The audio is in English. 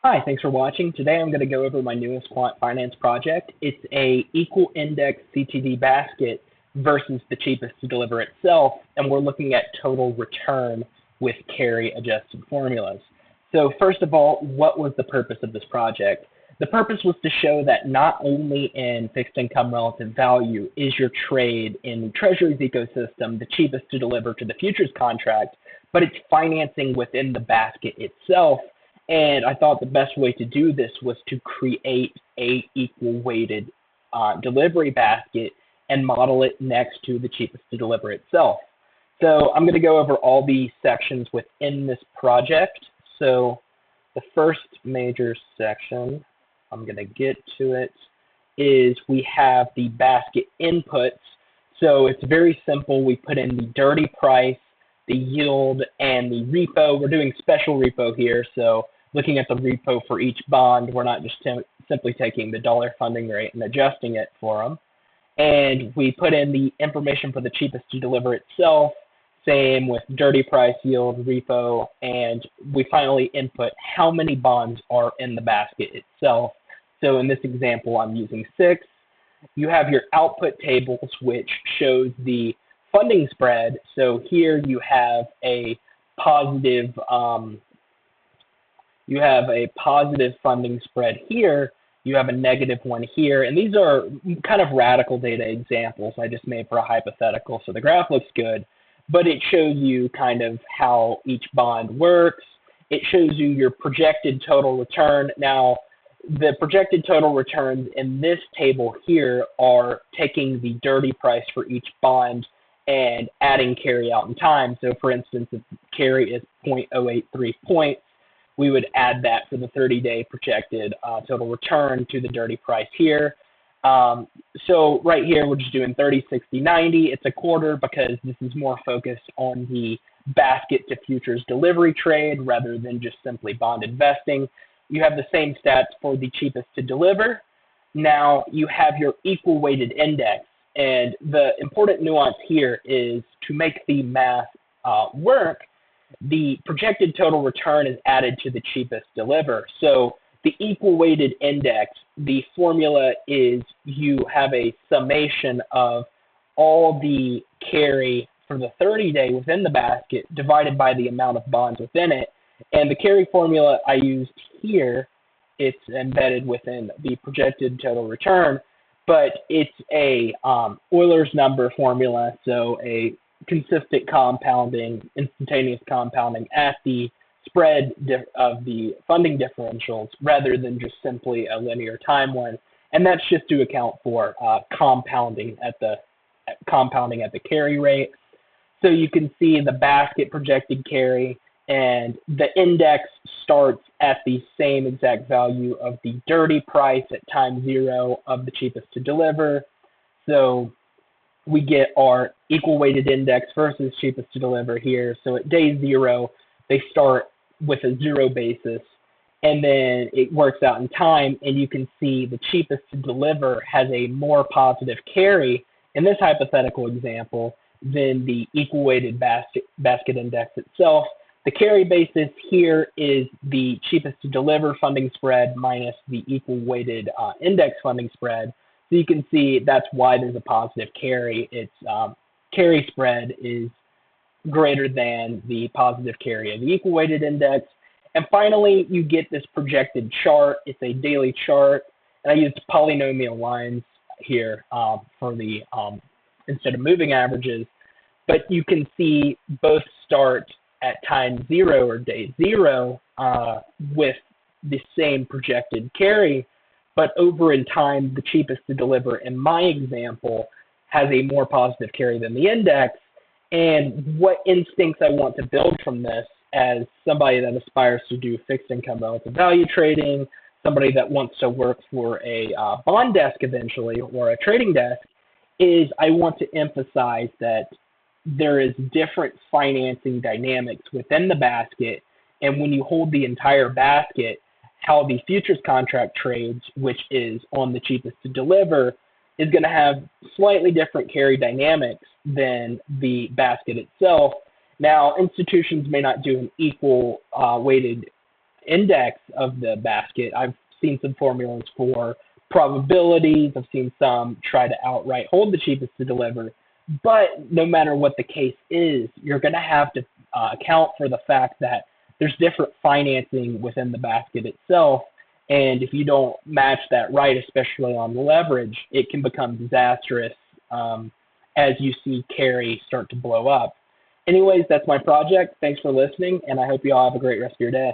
Hi, thanks for watching. Today I'm going to go over my newest Quant Finance project. It's a equal index CTD basket versus the cheapest to deliver itself, and we're looking at total return with carry adjusted formulas. So first of all, what was the purpose of this project? The purpose was to show that not only in fixed income relative value is your trade in the Treasuries ecosystem the cheapest to deliver to the futures contract, but it's financing within the basket itself. And I thought the best way to do this was to create a equal weighted delivery basket and model it next to the cheapest to deliver itself. So I'm going to go over all the sections within this project. So the first major section, I'm going to get to it, is we have the basket inputs. So it's very simple. We put in the dirty price, the yield, and the repo. We're doing special repo here, so looking at the repo for each bond, we're not just simply taking the dollar funding rate and adjusting it for them. And we put in the information for the cheapest to deliver itself, same with dirty price, yield, repo, and we finally input how many bonds are in the basket itself. So in this example, I'm using 6. You have your output tables, which shows the funding spread. So here you have a positive funding spread here, you have a negative one here, and these are kind of radical data examples I just made for a hypothetical, so the graph looks good, but it shows you kind of how each bond works. It shows you your projected total return. Now, the projected total returns in this table here are taking the dirty price for each bond and adding carry out in time. So for instance, if carry is 0.083 points, we would add that for the 30-day projected total return to the dirty price here. So right here, we're just doing 30, 60, 90. It's a quarter because this is more focused on the basket to futures delivery trade rather than just simply bond investing. You have the same stats for the cheapest to deliver. Now you have your equal weighted index. And the important nuance here is to make the math work, the projected total return is added to the cheapest deliver. So the equal weighted index, the formula is you have a summation of all the carry for the 30-day within the basket divided by the amount of bonds within it. And the carry formula I used here, it's embedded within the projected total return, but it's a Euler's number formula, so a consistent compounding, instantaneous compounding at the spread of the funding differentials rather than just simply a linear time one. And that's just to account for compounding at the carry rate. So you can see the basket projected carry, and the index starts at the same exact value of the dirty price at time 0 of the cheapest to deliver. So we get our equal weighted index versus cheapest to deliver here. So at day 0, they start with a 0 basis, and then it works out in time, and you can see the cheapest to deliver has a more positive carry in this hypothetical example than the equal weighted basket index itself. The carry basis here is the cheapest to deliver funding spread minus the equal weighted index funding spread. So you can see that's why there's a positive carry. Its carry spread is greater than the positive carry of the equal weighted index. And finally, you get this projected chart. It's a daily chart. And I used polynomial lines here for the instead of moving averages. But you can see both start at time 0 or day 0 with the same projected carry. But over in time, the cheapest to deliver in my example has a more positive carry than the index. And what instincts I want to build from this as somebody that aspires to do fixed income relative value trading, somebody that wants to work for a bond desk eventually or a trading desk, is I want to emphasize that there is different financing dynamics within the basket. And when you hold the entire basket, how the futures contract trades, which is on the cheapest to deliver, is going to have slightly different carry dynamics than the basket itself. Now, institutions may not do an equal weighted index of the basket. I've seen some formulas for probabilities. I've seen some try to outright hold the cheapest to deliver. But no matter what the case is, you're going to have to account for the fact that there's different financing within the basket itself. And if you don't match that right, especially on leverage, it can become disastrous as you see carry start to blow up. Anyways, that's my project. Thanks for listening, and I hope you all have a great rest of your day.